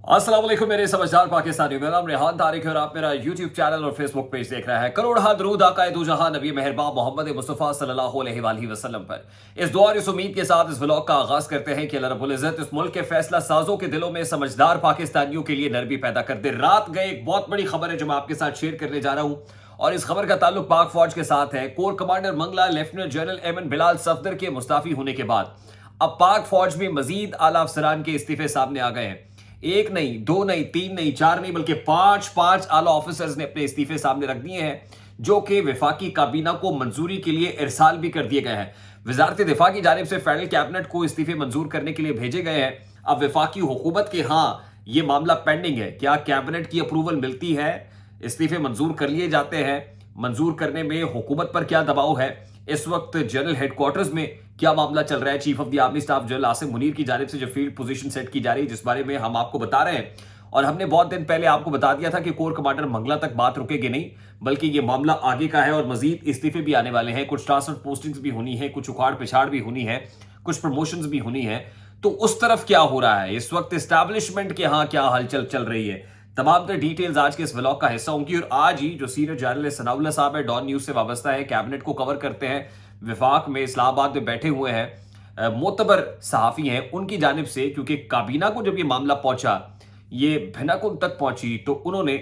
अस्सलाम वालेकुम मेरे समझदार पाकिस्तानियों। मेरा नाम रेहान तारिक है और आप मेरा यूट्यूब चैनल और फेसबुक पेज देख रहे हैं। करोड़ दरूद आकाए दो जहां नबी मेहरबान मोहम्मद मुस्तफ़ा सल्लल्लाहु अलैहि वसल्लम पर। इस दुआ और इस उम्मीद के साथ इस व्लॉग का आगाज करते हैं कि अल्लाह रब्बुल इज़्ज़त इस मुल्क के फैसला साजों के दिलों में समझदार पाकिस्तानियों के लिए नरमी पैदा कर दे। रात गए एक बहुत बड़ी खबर है जो मैं आपके साथ शेयर करने जा रहा हूं और इस खबर का ताल्लुक पाक फौज के साथ है। Corps commander Mangla lieutenant general Aimen Bilal Safdar के मुस्ताफी होने के बाद अब पाक फौज में मजीद आला अफसरान के इस्तीफे सामने आ गए हैं। एक नहीं, दो नहीं, तीन नहीं, चार नहीं, बल्कि पांच आला ऑफिसर्स ने अपने इस्तीफे सामने रख दिए हैं, जो कि वफाकी काबीना को मंजूरी के लिए इरसाल भी कर दिए गए हैं। वजारत दिफा की जानिब से फेडरल कैबिनेट को इस्तीफे मंजूर करने के लिए भेजे गए हैं। अब वफाकी हुकूमत के ये मामला पेंडिंग है। क्या कैबिनेट की अप्रूवल मिलती है, इस्तीफे मंजूर कर लिए जाते हैं, मंजूर करने में हुकूमत पर क्या दबाव है, इस वक्त जनरल हेडक्वार्टर्स में क्या मामला चल रहा है। Chief of the army staff general Asim Munir की जानिब से जो फील्ड पोजीशन सेट की जा रही है, जिस बारे में हम आपको बता रहे हैं और हमने बहुत दिन पहले आपको बता दिया था कि कोर कमांडर मंगला तक बात रुकेगी नहीं, बल्कि ये मामला आगे का है और मजीद इस्तीफे भी आने वाले हैं। कुछ ट्रांसफर पोस्टिंग्स भी होनी है, कुछ उखाड़ पिछाड़ भी होनी है, कुछ प्रमोशंस भी होनी है। तो उस तरफ क्या हो रहा है इस वक्त, एस्टैब्लिशमेंट के क्या हलचल चल रही है, तमाम तरह डिटेल्स आज के इस व्लॉग का हिस्सा होंगी। और आज ही जो सीनियर जर्नलिस्ट सनाउल्लाह साहब है, डॉन न्यूज से वाबस्ता है, कैबिनेट को कवर करते हैं, विफाक में इस्लामाबाद में बैठे हुए हैं, मोतबर सहाफी हैं, उनकी जानिब से, क्योंकि काबीना को जब ये मामला पहुंचा, ये भिनक उन तक पहुंची, तो उन्होंने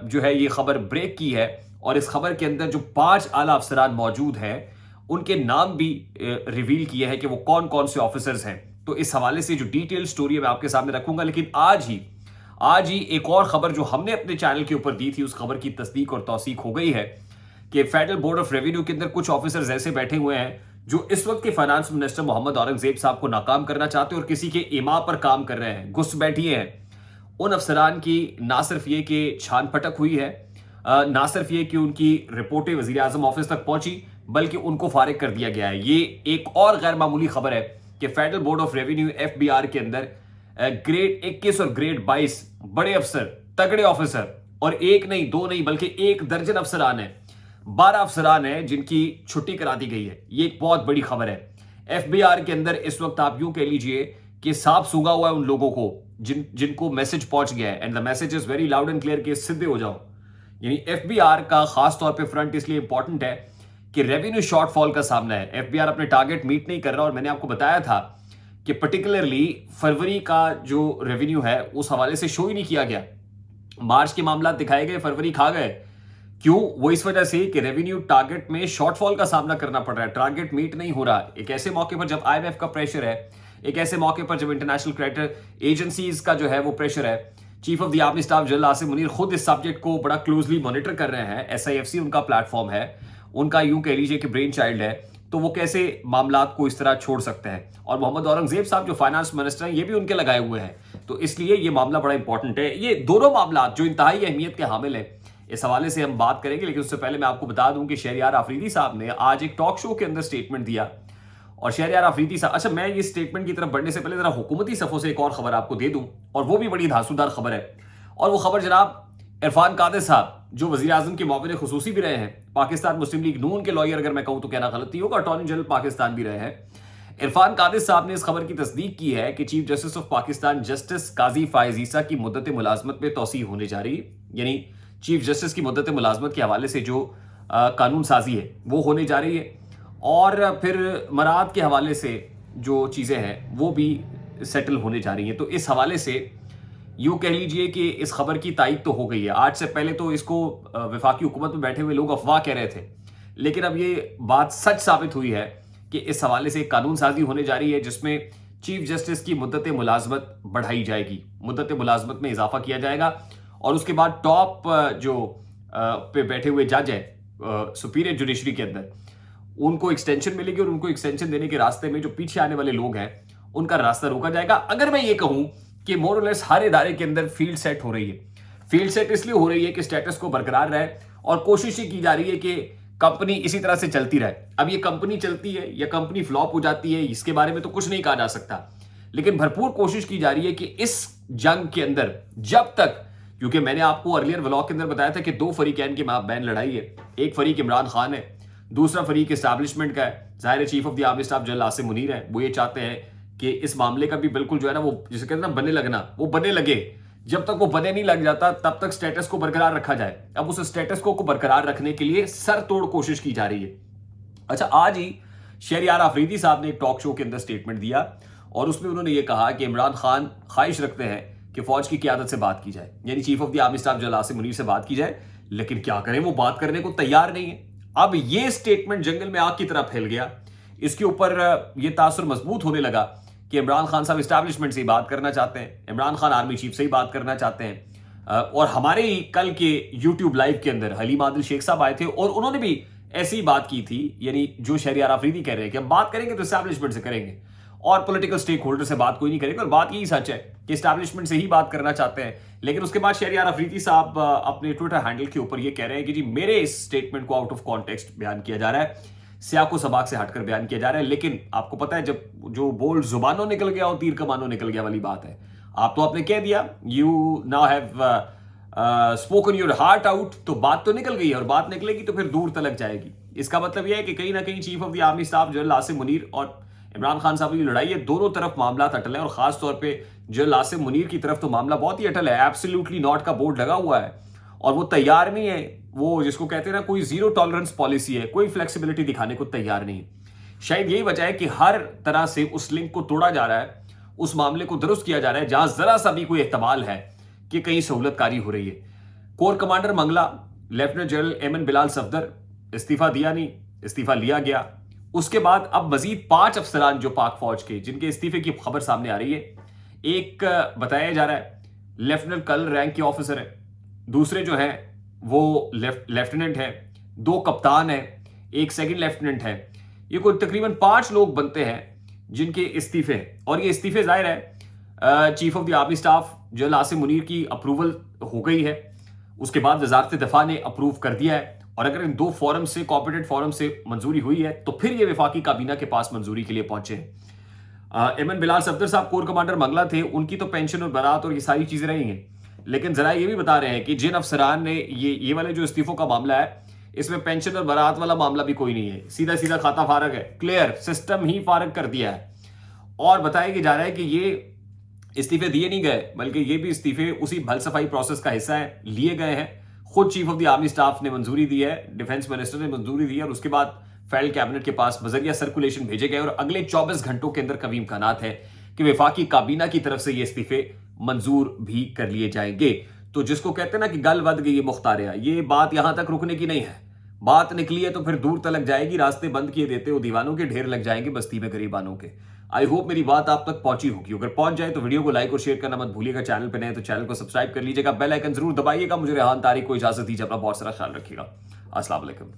जो है ये खबर ब्रेक की है और इस खबर के अंदर जो 5 आला अफसरान मौजूद हैं उनके नाम भी रिवील किए हैं कि वो कौन कौन से ऑफिसर्स हैं। तो इस हवाले से जो डिटेल स्टोरी है मैं आपके सामने रखूंगा। लेकिन आज ही एक और खबर जो हमने अपने चैनल के ऊपर दी थी, उस खबर की तस्दीक और तौसीक हो गई है कि फेडरल बोर्ड ऑफ रेवेन्यू के अंदर कुछ ऑफिसर्स ऐसे बैठे हुए हैं जो इस वक्त के फाइनेंस मिनिस्टर मोहम्मद औरंगजेब साहब को नाकाम करना चाहते हैं और किसी के इमा पर काम कर रहे हैं, घुस बैठिए हैं। उन अफसरान की ना सिर्फ ये कि छान पटक हुई है, ना सिर्फ ये कि उनकी रिपोर्टें वजीर आजम ऑफिस तक पहुंची, बल्कि उनको फारिग कर दिया गया है। ये एक और गैर मामूली खबर है कि federal board of revenue FBR के अंदर ग्रेड 21 और ग्रेड 22 बड़े अफसर, तगड़े ऑफिसर, और एक नहीं, दो नहीं, बल्कि 1 दर्जन अफसरान है, 12 अफसरान हैं जिनकी छुट्टी करा दी गई है। ये एक बहुत बड़ी खबर है। FBR के अंदर इस वक्त आप यूं कह लीजिए कि सांप सूंघा हुआ है उन लोगों को जिनको मैसेज पहुंच गया है, and the message is very loud and clear कि सीधे हो जाओ। यानी FBR का खास तौर पे फ्रंट इसलिए इंपॉर्टेंट है कि रेवेन्यू शॉर्टफॉल का सामना है। FBR अपने टारगेट मीट नहीं कर रहा और मैंने आपको बताया था कि पर्टिकुलरली फरवरी का जो रेवेन्यू है उस हवाले से शो ही नहीं किया गया। मार्च के मामला दिखाए गए, फरवरी खा गए। क्यों? वो इस वजह से कि रेवेन्यू टारगेट में शॉर्टफॉल का सामना करना पड़ रहा है, टारगेट मीट नहीं हो रहा। एक ऐसे मौके पर जब IMF का प्रेशर है, एक ऐसे मौके पर जब इंटरनेशनल क्रेडिट एजेंसीज का जो है वो प्रेशर है। Chief of the army staff general Asim Munir खुद इस सब्जेक्ट को बड़ा क्लोजली मॉनिटर कर रहे हैं। SIFC उनका प्लेटफॉर्म है, उनका यूं कह लीजिए कि ब्रेन चाइल्ड है, तो वो कैसे मामला को इस तरह छोड़ सकते हैं। और मोहम्मद औरंगजेब साहब जो फाइनेंस मिनिस्टर हैं, ये भी उनके लगाए हुए हैं, तो इसलिए ये मामला बड़ा इंपॉर्टेंट है। ये दोनों मामला जो इंतहाई अहमियत के हामिल हैं, इस हवाले से हम बात करेंगे। लेकिन उससे पहले मैं आपको बता दूं कि शहरयार आफरीदी साहब ने आज एक टॉक शो के अंदर स्टेटमेंट दिया। और शहरयार आफरीदी साहब, अच्छा, मैं ये स्टेटमेंट की तरफ बढ़ने से पहले जरा हुकूमती सफों से एक और खबर आपको दे दूं, और वो भी बड़ी धांसूदार खबर है। और वो खबर जनाब इरफान कादिर साहब, जो वजीर आजम के मुआविन खुसूसी भी रहे हैं, पाकिस्तान मुस्लिम लीग नून के लॉयर अगर मैं कहूं तो कहना गलत नहीं होगा, अटॉर्नी जनरल पाकिस्तान भी रहे हैं। इरफान कादिर साहब ने इस खबर की तस्दीक की है कि chief justice of Pakistan justice Qazi Faez Isa की मुद्दत मुलाजमत में तोसी होने जा रही है। यानी चीफ जस्टिस की मुद्दत मुलाजमत के हवाले से जो कानून साजी है वो होने जा रही है, और फिर मराद के हवाले से जो चीज़ें हैं वो भी सेटल होने जा रही हैं। तो इस हवाले से यूँ कह लीजिए कि इस खबर की तायद तो हो गई है। आज से पहले तो इसको वफाकी हुकूमत में बैठे हुए लोग अफवाह कह रहे थे, लेकिन अब ये बात सच साबित हुई है कि इस हवाले से कानून साजी होने जा रही है, जिसमें चीफ जस्टिस की मुद्दत मुलाजमत बढ़ाई जाएगी, मुद्दत मुलाजमत में इजाफा किया जाएगा। और उसके बाद टॉप जो पे बैठे हुए जज है सुपीरियर जुडिशरी के अंदर, उनको एक्सटेंशन मिलेगी, और उनको एक्सटेंशन देने के रास्ते में जो पीछे आने वाले लोग हैं उनका रास्ता रोका जाएगा। अगर मैं ये कहूं कि मोर और लेस हर इदारे के अंदर फील्ड सेट हो रही है। फील्ड सेट इसलिए हो रही है कि स्टेटस को बरकरार रहे, और कोशिश ही की जा रही है कि कंपनी इसी तरह से चलती रहे। अब ये कंपनी चलती है या कंपनी फ्लॉप हो जाती है, इसके बारे में तो कुछ नहीं कहा जा सकता, लेकिन भरपूर कोशिश की जा रही है कि इस जंग के अंदर जब तक, क्योंकि मैंने आपको अर्लियर व्लॉग के अंदर बताया था कि 2 फरीकैन की माबैन लड़ाई है। एक फरीक इमरान खान है, दूसरा फरीक एस्टैब्लिशमेंट का है, जाहिर chief of the army staff general Asim Munir है। वो ये चाहते हैं कि इस मामले का भी बिल्कुल जो है ना, वो जिसे कहते हैं ना बने लगना, वो बने लगे, जब तक वो बने नहीं लग जाता तब तक स्टेटस को बरकरार रखा जाए। अब उस स्टेटस को बरकरार रखने के लिए सर तोड़ कोशिश की जा रही है। अच्छा, आज ही शहरयार आफरीदी साहब ने एक टॉक शो के अंदर स्टेटमेंट दिया और उसमें उन्होंने ये कहा कि इमरान खान ख्वाहिश रखते हैं कि फौज की क़यादत से बात की जाए, यानी chief of the army staff general Asim Munir से बात की जाए, लेकिन क्या करें, वो बात करने को तैयार नहीं है। अब ये स्टेटमेंट जंगल में आग की तरह फैल गया। इसके ऊपर यह तासुर मजबूत होने लगा कि इमरान खान साहब इस्टेब्लिशमेंट से ही बात करना चाहते हैं, इमरान खान आर्मी चीफ से ही बात करना चाहते हैं। और हमारे ही कल के यूट्यूब लाइव के अंदर हलीम आदिल शेख साहब आए थे और उन्होंने भी ऐसी ही बात की थी, यानी जो शहरयार आफरीदी कह रहे हैं कि हम बात करेंगे तो इस्टेब्लिशमेंट से करेंगे और पॉलिटिकल स्टेक होल्डर से बात कोई नहीं करेगा। और बात यही सच है कि इस्टेब्लिशमेंट से ही बात करना चाहते हैं। लेकिन उसके बाद शहरयार आफरीदी साहब अपने ट्विटर हैंडल के ऊपर ये कह रहे हैं कि जी मेरे इस स्टेटमेंट को आउट ऑफ कॉन्टेक्स्ट बयान किया जा रहा है, सियाको सबाक से हटकर बयान किया जा रहा है। लेकिन आपको पता है, जब जो बोल्ड जुबानों निकल गया और तीर कमानों निकल गया वाली बात है। आप तो आपने कह दिया, you now have spoken your heart out, तो बात तो निकल गई और बात निकलेगी तो फिर दूर तलक जाएगी। इसका मतलब यह है कि कहीं ना कहीं chief of the army staff general Asim Munir और इमरान खान साहब की लड़ाई है, दोनों तरफ मामला अटल है और खास तौर पे जनरल आसिम मुनीर की तरफ तो मामला बहुत ही अटल है। एब्सोल्युटली नॉट का बोर्ड लगा हुआ है और वो तैयार नहीं है, वो जिसको कहते हैं ना, कोई जीरो टॉलरेंस पॉलिसी है, कोई फ्लेक्सिबिलिटी दिखाने को तैयार नहीं। शायद यही वजह है कि हर तरह से उस लिंक को तोड़ा जा रहा है, उस मामले को दुरुस्त किया जा रहा है जहां जरा सा भी कोई एहतमाल है कि कहीं सहूलतकारी हो रही है। Corps commander Mangla lieutenant general Aimen Bilal Safdar इस्तीफा दिया नहीं, इस्तीफा लिया गया। उसके बाद अब मजीद 5 अफसरान जो पाक फौज के, जिनके इस्तीफे की खबर सामने आ रही है। एक बताया जा रहा है लेफ्टिनेंट कर्नल रैंक के ऑफिसर है, दूसरे जो है वो लेफ्टिनेंट है, 2 कप्तान है, एक सेकंड लेफ्टिनेंट है। ये कोई तकरीबन 5 लोग बनते हैं जिनके इस्तीफे हैं। और ये इस्तीफे जाहिर है chief of the army staff general Asim Munir की अप्रूवल हो गई है, उसके बाद वजारत दफा ने अप्रूव कर दिया है। और अगर इन 2 फोरम से, कॉम्पिटेंट फोरम से मंजूरी हुई है तो फिर ये वफाकी काबीना के पास मंजूरी के लिए पहुंचे हैं। एमएन बिलाल सफदर साहब कोर कमांडर मंगला थे, उनकी तो पेंशन और बारात और ये सारी चीजें रही हैं। लेकिन जरा ये भी बता रहे हैं कि जिन अफसरान ने ये वाले जो इस्तीफों का मामला है, इसमें पेंशन और बारात वाला मामला भी कोई नहीं है, सीधा सीधा खाता फारग है, क्लियर सिस्टम ही फारग कर दिया है। और बताया कि जा रहा है कि ये इस्तीफे दिए नहीं गए, बल्कि ये भी इस्तीफे उसी भल सफाई प्रोसेस का हिस्सा है, लिए गए हैं। खुद chief of the army staff ने मंजूरी दी है, डिफेंस मिनिस्टर ने मंजूरी दी है और उसके बाद फेडरल कैबिनेट के पास बजरिया सर्कुलेशन भेजे गए और अगले 24 घंटों के अंदर कभी इम्कानात है कि वफाकी काबीना की तरफ से ये इस्तीफे मंजूर भी कर लिए जाएंगे। तो जिसको कहते हैं ना कि गल वध गई मुख्तारिया, ये बात यहां तक रुकने की नहीं है। बात निकली है तो फिर दूर तलक जाएगी, रास्ते बंद किए देते हो दीवानों के ढेर लग जाएंगे बस्ती में गरीबानों के। आई होप मेरी बात आप तक पहुंची होगी। अगर पहुंच जाए तो वीडियो को लाइक और शेयर करना मत भूलिएगा। चैनल पे नए तो चैनल को सब्सक्राइब कर लीजिएगा, बेल आइकन जरूर दबाइएगा। मुझे रेहान तारिक को इजाजत दीजिए, अपना बहुत सारा ख्याल रखिएगा। अस्सलाम वालेकुम।